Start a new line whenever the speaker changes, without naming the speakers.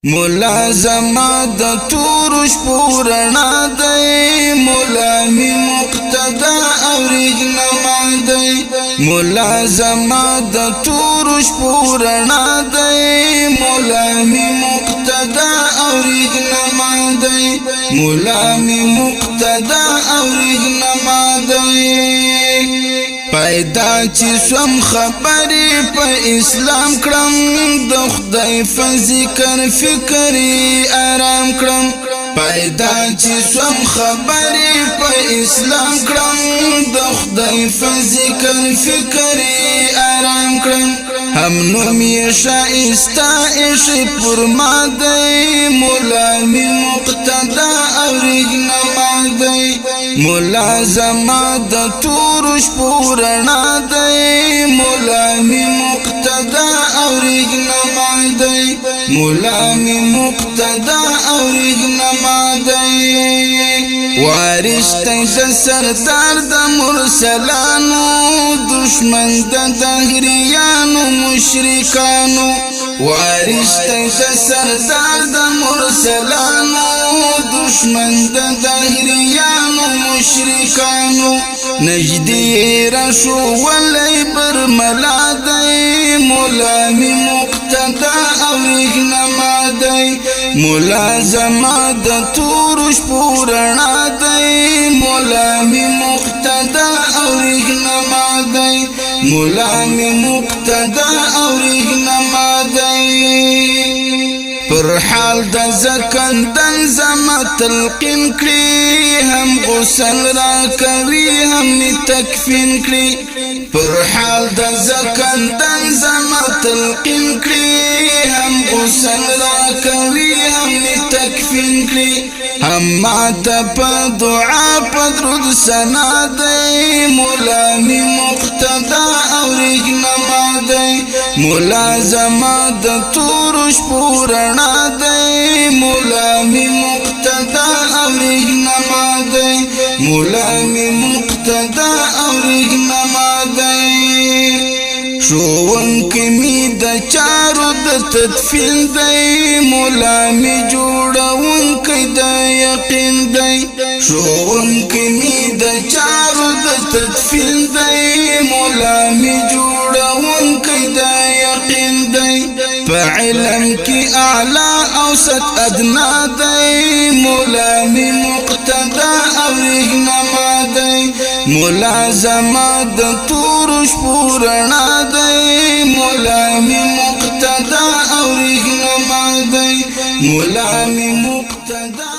ملازمه د تور شپو رڼا دی، مولا می مقتدا او رهنما دی. ملازمه د تور شپو رڼا دی، مولا می مقتدا او رهنما دی. مولا می مقتدا او رهنما دی. پیدا چې سوم خبرې په اسلام کړم، د خدای په ذکر فکر آرام کړم. پیدا چې سوم خبرې په اسلام کړم، د خدای په ذکر فکر آرام کړم. هم نوم یې ښایسته ایښی پر ما دی، مولا می مقتدا او رهنما دی. ملازمه د تور شپو رڼا دی، مولا می مقتدا او رهنما دی. مولا می مقتدا او رهنما دی. وارث دی د سردار د مرسلانو، دشمن د دهریانو مشرکانو. وارث دی د سردار د مرسلانو، دشمن د دهریانو مشرکانو. نجدی رشو ولی برملا دی، مولا می مقتدا او رهنما دی. ملازمه د تور شپو رڼا دی، مولا می مقتدا او رهنما دی. مولا می مقتدا او رهنما دی. پر حال د زکندن زما تلقین کړي، هم غسل را کوي هم تکفین کړي. پر حال د زکندن زما تلقین کړي، هم غسل را کوي هم تکفین کړي. هم ماته په دعا په درود ثنا دی، مولا می مقتدا او رهنما دی. ملازمه د تور شپو رڼا دی، مولا می مقتدا او رهنما دی. مولا می مقتدا او رهنما دی. ښوونکی می د چارو د تدفین دی، مولا می جوړونکی د یقین دی. ښوونکی می د چارو د تدفین دی، مولا می جوړونکی د یقین دی. په علم کې اعلی اوسط ادنا دی، مولا می مقتدا او رهنما دی. ملازمه د تور شپو رڼا دی، مولا می مقتدا او رهنما دی. مولا می مقتدا